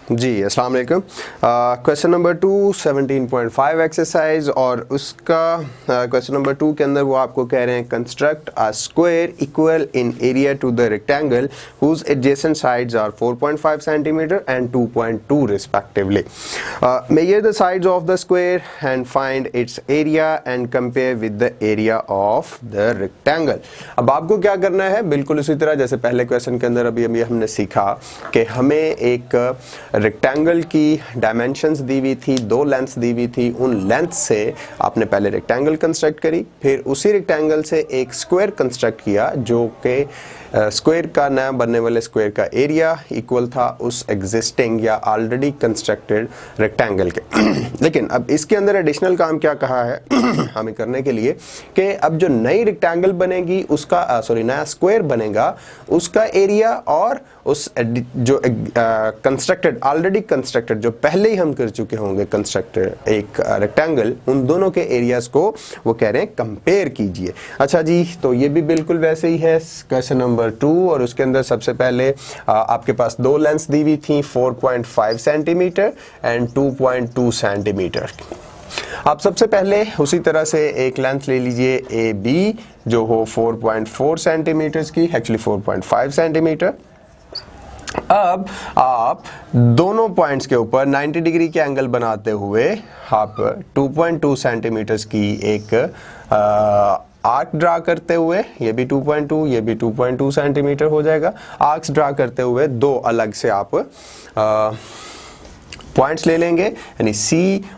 जी अस्सलाम वालेकुम। Question number 2 17.5 exercise, और उसका क्वेश्चन नंबर 2 के अंदर वो आपको कह रहे हैं construct a square equal in area to the rectangle whose adjacent sides are 4.5 centimeter and 2.2 respectively. Measure the sides of the square and find its area and compare with the area of the rectangle. अब आपको क्या करना है, बिल्कुल उसी तरह जैसे पहले क्वेश्चन के अंदर अभी हमने सीखा कि हमें एक रेक्टेंगल की डायमेंशंस दी हुई थी, दो लेंथ्स दी हुई थी, उन लेंथ से आपने पहले रेक्टेंगल कंस्ट्रक्ट करी, फिर उसी रेक्टेंगल से एक स्क्वायर कंस्ट्रक्ट किया जो कि स्क्वायर का नया बनने वाले स्क्वायर का एरिया इक्वल था उस एग्जिस्टिंग या ऑलरेडी कंस्ट्रक्टेड रेक्टेंगल के। लेकिन अब इसके अंदर एडिशनल काम क्या कहा है हमें करने के लिए कि अब जो नई रेक्टेंगल बनेगी उसका नया स्क्वायर बनेगा उसका एरिया और उस जो कंस्ट्रक्टेड ऑलरेडी कंस्ट्रक्टेड जो पहले ही हम कर चुके होंगे कंस्ट्रक्टेड एक रेक्टेंगल, उन दोनों के एरियाज को वो कह रहे हैं कंपेयर कीजिए। अच्छा जी, तो ये भी बिल्कुल वैसे ही है क्वेश्चन नंबर 2, और उसके अंदर सबसे पहले आपके पास दो लेंथ्स दी हुई थी 4.5 सेंटीमीटर एंड 2.2 सेंटीमीटर। आप सबसे पहले उसी तरह से एक लेंथ ले लीजिए ए बी जो हो 4.4 सेंटीमीटर की, एक्चुअली 4.5 सेंटीमीटर। अब आप दोनों पॉइंट्स के ऊपर 90 डिग्री के एंगल बनाते हुए आप 2.2 सेंटीमीटर की एक आर्क ड्रा करते हुए, ये भी 2.2 ये भी 2.2 सेंटीमीटर हो जाएगा, आर्क्स ड्रा करते हुए दो अलग से आप पॉइंट्स ले लेंगे, यानी C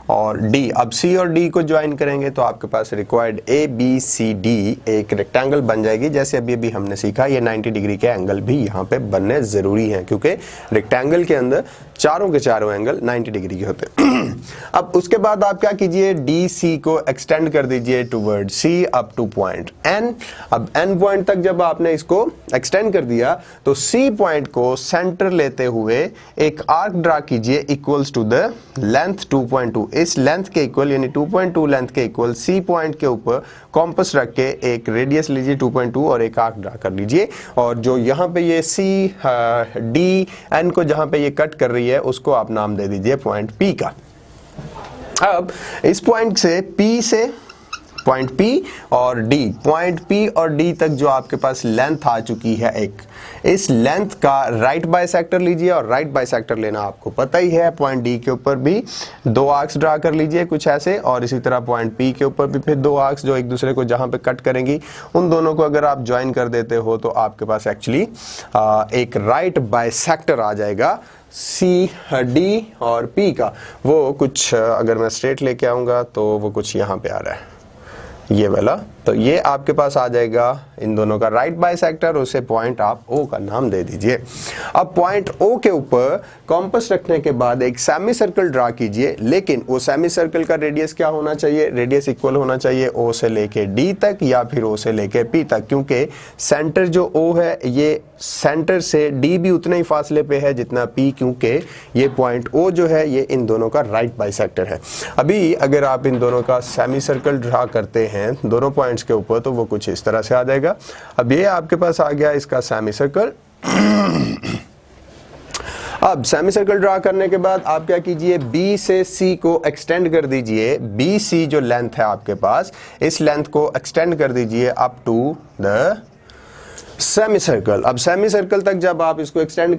और D। अब C और D को ज्वाइन करेंगे तो आपके पास रिक्वायर्ड ABCD एक रेक्टेंगल बन जाएगी। जैसे अभी हमने सीखा, ये 90 डिग्री के एंगल भी यहाँ पे बनने ज़रूरी हैं क्योंकि रेक्टेंगल के अंदर चारों के चारों एंगल 90 डिग्री के होते हैं। अब उसके बाद आप क्या कीजिए, DC को एक्सटेंड कर दीजिए toward C up two point N। अब N पॉइंट तक जब आपने इसको एक्सटेंड कर दिया तो C पॉइंट को सेंटर लेते हुए एक आर्क ड्रा कीजिए इक्वल्स टू द लेंथ 2.2। इस लेंथ के इक्वल यानी 2.2 लेंथ के इक्वल C पॉइंट के ऊपर कॉम्पस रख के एक रेडियस लीजिए 2.2 और एक आर्क ड्रा कर लीजिए, और जो यहाँ पे ये C D N को जहाँ पे ये कट कर रही है उसको आप नाम दे दीजिए पॉइंट P का। अब इस पॉइंट से P से पॉइंट P और D, पॉइंट P और D तक जो आपके पास लेंथ आ चुकी है एक, इस लेंथ का राइट बाइसेक्टर लीजिए, और राइट बाइसेक्टर लेना आपको पता ही है। पॉइंट D के ऊपर भी दो आर्क्स ड्रा कर लीजिए कुछ ऐसे, और इसी तरह पॉइंट P के ऊपर भी फिर दो आर्क्स जो एक दूसरे को जहां पे कट करेंगी उन दोनों को अगर आप ज्वाइन कर देते हो तो आपके पास एक्चुअली एक राइट बाइसेक्टर आ जाएगा C D और P का। वो कुछ अगर मैं स्ट्रेट लेके आऊंगा तो वो कुछ यहाँ पे आ रहा है ये वाला, तो ये आपके पास आ जाएगा इन दोनों का राइट बाइसेक्टर, उसे पॉइंट आप O का नाम दे दीजिए। अब पॉइंट O के ऊपर कॉम्पस रखने के बाद एक सेमी सर्कल ड्रा कीजिए, लेकिन वो सेमी सर्कल का रेडियस क्या होना चाहिए, रेडियस इक्वल होना चाहिए O से लेके D तक या फिर O से लेके P तक, क्योंकि सेंटर जो O है ये सेंटर से D भी उतने ही फासले पे है जितना P, क्योंकि ये पॉइंट O जो है ये इन दोनों का राइट बाइसेक्टर है। अभी अगर आप इन दोनों का सेमी सर्कल ड्रा करते हैं दोनों पॉइंट्स के ऊपर तो वो कुछ इस तरह से आ जाएगा। अब ये आपके पास आ गया इसका सेमी सर्कल। अब सेमी सर्कल ड्रा करने के बाद आप क्या कीजिए, B से C को एक्सटेंड कर दीजिए। BC जो लेंथ है आपके पास, इस लेंथ को एक्सटेंड कर दीजिए up to the semi circle. अब सेमी सर्कल तक जब आप इसको एक्सटेंड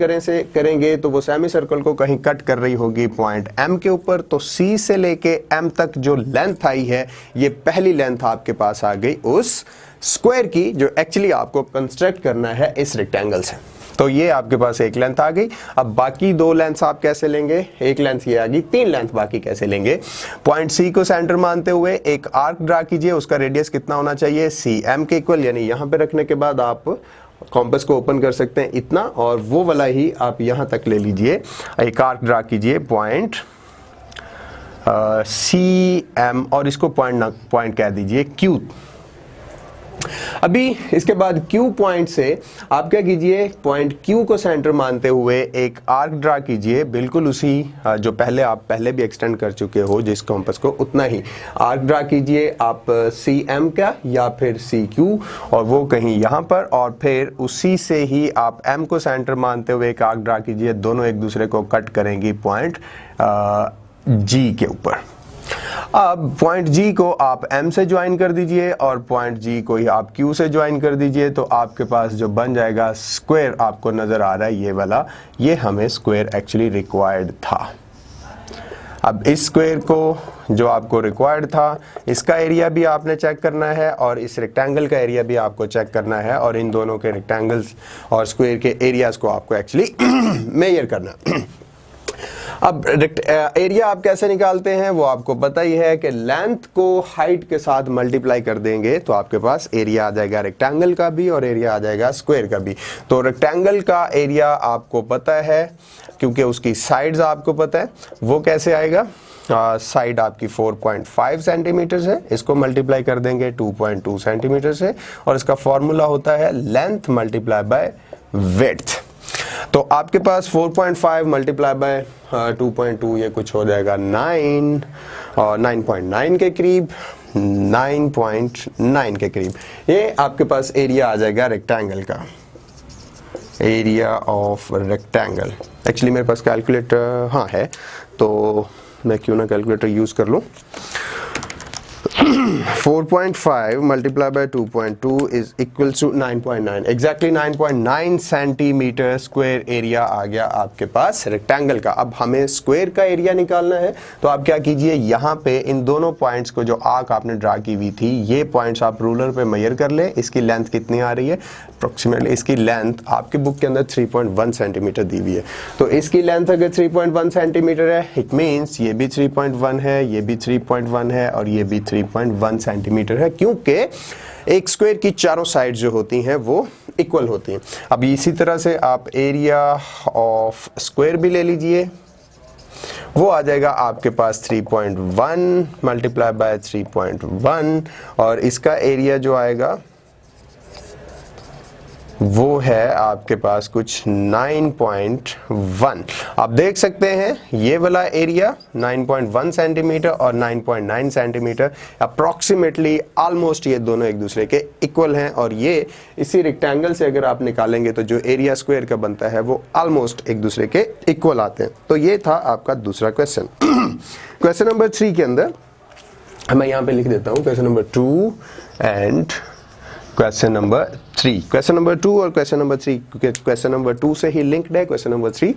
करेंगे तो वो सेमी सर्कल को कहीं कट कर रही होगी पॉइंट M के ऊपर, तो C से लेके M तक जो लेंथ आई है ये पहली लेंथ आपके पास आ गई उस स्क्वायर की जो एक्चुअली आपको कंस्ट्रक्ट करना है इस रेक्टेंगल से। तो ये आपके पास एक लेंथ आ गई। अब बाकी दो लेंथ्स आप कैसे लेंगे, एक लेंथ ये आ गई, तीन लेंथ बाकी कैसे लेंगे। पॉइंट C को सेंटर मानते हुए एक आर्क ड्रा कीजिए, उसका रेडियस कितना होना चाहिए, CM के इक्वल, यानी यहाँ पे रखने के बाद आप कॉम्पस को ओपन कर सकते हैं इतना, और वो वाला ही आप यहाँ तक ले लीजिए, एक आर्क ड्रा कीजिए पॉइंट CM और इसको पॉइंट कह दीजिए Q। अभी इसके बाद Q पॉइंट से आप क्या कीजिए, पॉइंट Q को सेंटर मानते हुए एक आर्क ड्रा कीजिए, बिल्कुल उसी जो आप पहले भी एक्सटेंड कर चुके हो जिस कॉम्पस को, उतना ही आर्क ड्रा कीजिए आप CM का या फिर CQ, और वो कहीं यहाँ पर, और फिर उसी से ही आप M को सेंटर मानते हुए एक आर्क ड्रा कीजिए, दोनों एक दूसरे को कट करेंगी पॉइंट G के ऊपर। अब पॉइंट G को आप M से ज्वाइन कर दीजिए और पॉइंट G को ही आप Q से ज्वाइन कर दीजिए, तो आपके पास जो बन जाएगा स्क्वायर आपको नज़र आ रहा है ये वाला, ये हमें स्क्वायर एक्चुअली रिक्वायर्ड था। अब इस स्क्वायर को जो आपको रिक्वायर्ड था, इसका एरिया भी आपने चेक करना है और इस रेक्टेंगल का एरिया भी आपको चेक करना है, और इन दोनों के रेक्टेंगल्स और स्क्वायर के एरियाज को आपको एक्चुअली मेजर करना। अब एरिया आप कैसे निकालते हैं वो आपको पता ही है कि लेंथ को हाइट के साथ मल्टीप्लाई कर देंगे तो आपके पास एरिया आ जाएगा रेक्टेंगल का भी और एरिया आ जाएगा स्क्वायर का भी। तो रेक्टेंगल का एरिया आपको पता है क्योंकि उसकी साइड्स आपको पता है, वो कैसे आएगा, साइड आपकी 4.5 सेंटीमीटर है, इसको मल्टीप्लाई कर देंगे 2.2 सेंटीमीटर से, और इसका फॉर्मूला होता है लेंथ मल्टीप्लाई बाय विड्थ। तो आपके पास 4.5 मल्टीप्लाई बाय 2.2 ये कुछ हो जाएगा 9 और 9.9 के करीब, 9.9 के करीब ये आपके पास एरिया आ जाएगा रेक्टेंगल का, एरिया ऑफ रेक्टेंगल। एक्चुअली मेरे पास कैलकुलेटर हाँ है, तो मैं क्यों ना कैलकुलेटर यूज कर लूँ। 4.5 multiplied by 2.2 is equals to 9.9, exactly 9.9 centimetre square area आ गया आपके पास रेक्टेंगल का। अब हमें स्क्वायर का एरिया निकालना है, तो आप क्या कीजिए, यहाँ पे इन दोनों पॉइंट्स को जो आर्क आपने ड्रा की हुई थी, ये पॉइंट्स आप रूलर पे मेजर कर लें। इसकी लेंथ कितनी आ रही है अप्रोक्सीमेटली, इसकी लेंथ आपकी बुक के अंदर 3.1 सेंटीमीटर दी हुई है, तो इसकी लेंथ अगर 3.1 सेंटीमीटर है, इट मीन्स ये भी 3.1 है, ये भी 3.1 है और ये भी 3.1 सेंटीमीटर है, क्योंकि एक स्क्वायर की चारों साइड जो होती हैं वो इक्वल होती हैं। अब इसी तरह से आप एरिया ऑफ स्क्वायर भी ले लीजिए, वो आ जाएगा आपके पास 3.1 मल्टीप्लाई बाय 3.1, और इसका एरिया जो आएगा वो है आपके पास कुछ 9.1। आप देख सकते हैं ये वाला एरिया 9.1 सेंटीमीटर और 9.9 सेंटीमीटर अप्रॉक्सीमेटली ऑलमोस्ट ये दोनों एक दूसरे के इक्वल हैं, और ये इसी रेक्टेंगल से अगर आप निकालेंगे तो जो एरिया स्क्वायर का बनता है वो ऑलमोस्ट एक दूसरे के इक्वल आते हैं। तो ये था आपका दूसरा क्वेश्चन। क्वेश्चन नंबर 3 के अंदर मैं यहाँ पे लिख देता हूँ question number 2 and question number 3। Question number 2 और क्वेश्चन नंबर 3, क्योंकि क्वेश्चन नंबर 2 से ही लिंक्ड है क्वेश्चन नंबर 3।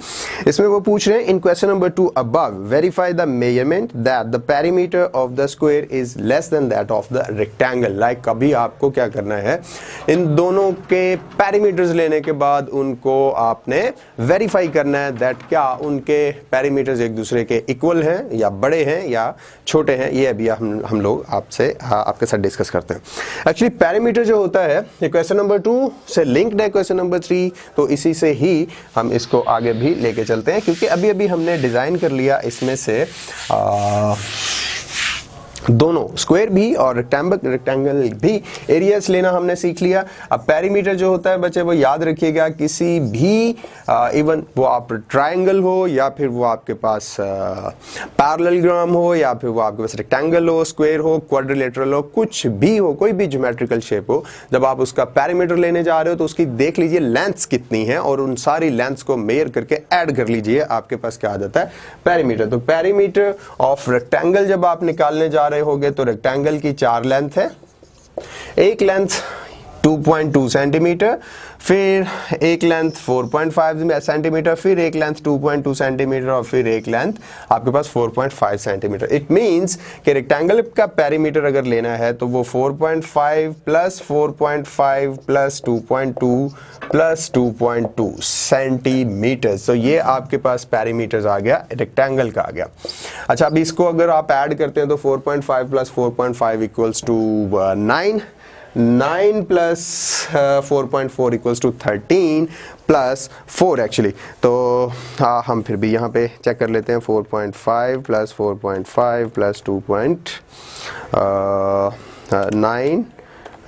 इसमें वो पूछ रहे हैं, in question number 2 above verify the measurement that the perimeter of the square is less than that of the rectangle. Like अभी आपको क्या करना है, इन दोनों के पेरीमीटर्स लेने के बाद उनको आपने वेरीफाई करना है दैट क्या उनके पेरीमीटर्स एक दूसरे के इक्वल हैं या बड़े हैं या छोटे हैं। ये अभी हम लोग आपके साथ डिस्कस करते हैं। एक्चुअली पेरीमीटर जो होता है ये क्वेश्चन नंबर 2 से लिंक्ड है क्वेश्चन नंबर 3, तो इसी से ही हम इसको आगे भी लेके चलते हैं, क्योंकि अभी अभी हमने डिजाइन कर लिया इसमें से दोनों स्क्वायर भी और रेक्टेंगल भी एरियाज लेना हमने सीख लिया। अब पेरीमीटर जो होता है बच्चे वो याद रखिएगा, किसी भी इवन वो आप ट्रायंगल हो या फिर वो आपके पास पैरेललोग्राम हो या फिर वो आपके पास रेक्टेंगल हो, स्क्वायर हो, क्वाड्रिलेटरल हो, कुछ भी हो, कोई भी ज्योमेट्रिकल शेप हो, जब आप उसका पेरीमीटर लेने जा रहे हो तो उसकी देख लीजिए लेंथ्स कितनी है और उन सारी लेंथ्स को मेजर करके ऐड कर लीजिए, आपके पास क्या आ जाता है पेरीमीटर। तो पेरीमीटर ऑफ रेक्टेंगल जब आप निकालने जा रहे होगे तो रेक्टेंगल की 4 लेंथ है, एक लेंथ 2.2 सेंटीमीटर, फिर एक लेंथ 4.5 सेंटीमीटर, फिर एक लेंथ 2.2 सेंटीमीटर और फिर एक लेंथ आपके पास 4.5 सेंटीमीटर। इट मींस कि रेक्टेंगल का पेरीमीटर अगर लेना है तो वो 4.5 प्लस 4.5 प्लस 2.2 प्लस 2.2 सेंटीमीटर। तो ये आपके पास पेरीमीटर्स आ गया, रेक्टेंगल का आ गया। अच्छा, अब इसको अगर आप ऐड करते हैं तो 4.5 plus 4.5 equals to 9, 9 plus 4.4 equals to 13 plus 4 actually. तो हाँ, हम फिर भी यहाँ पे चेक कर लेते हैं। 4.5 प्लस 4.5 प्लस 2.9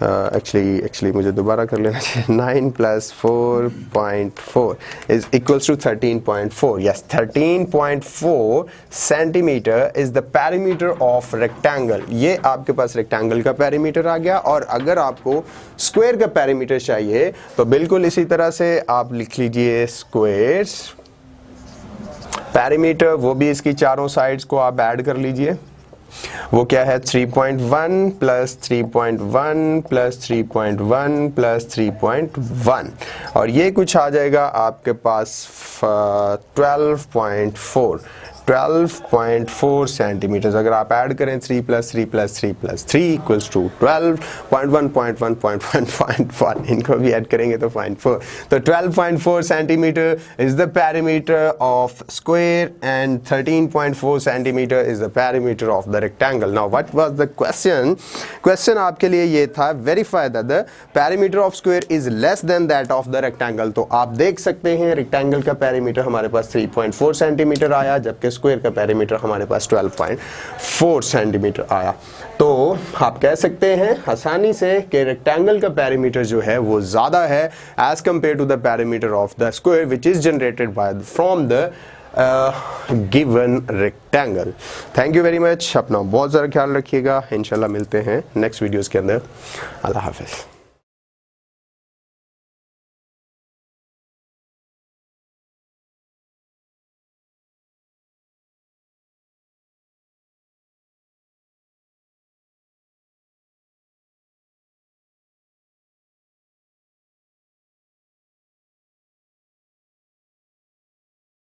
एक्चुअली मुझे दोबारा कर लेना चाहिए। 9 + 4.4 is equals to 13.4। Yes, 13.4 centimeter is the perimeter of rectangle. ये आपके पास रेक्टेंगल का पेरीमीटर आ गया। और अगर आपको स्क्वायर का पेरीमीटर चाहिए तो बिल्कुल इसी तरह से आप लिख लीजिए स्क्वायर्स पेरीमीटर, वो भी इसकी चारों साइड्स को आप ऐड कर लीजिए। वो क्या है 3.1 + 3.1 + 3.1 + 3.1 और ये कुछ आ जाएगा आपके पास 12.4 सेंटीमीटर। अगर आप ऐड करें 3 + 3 + 3 + 3 इक्वल्स टू 12.1.1.1.1 इनको भी ऐड करेंगे तो 0.4। तो 12.4 centimetre is the perimeter of square and 13.4 centimeter is the perimeter of the rectangle. Now what was the question? Question आपके लिए ये था, verify that the perimeter of square is less than that of the rectangle. तो आप देख सकते हैं rectangle का पेरीमीटर हमारे पास 3.4 सेंटीमीटर आया, जबकि स्क्वायर का पेरीमीटर हमारे पास 12.4 सेंटीमीटर आया। तो आप कह सकते हैं आसानी से कि रेक्टेंगल का पेरीमीटर जो है वो ज्यादा है as compare to the perimeter of the square which is generated by from the given rectangle. Thank you very much. अपना बहुत ज़्यादा ख्याल रखिएगा। इंशाल्लाह मिलते हैं नेक्स्ट वीडियोस के अंदर। अल्लाह हाफिज़।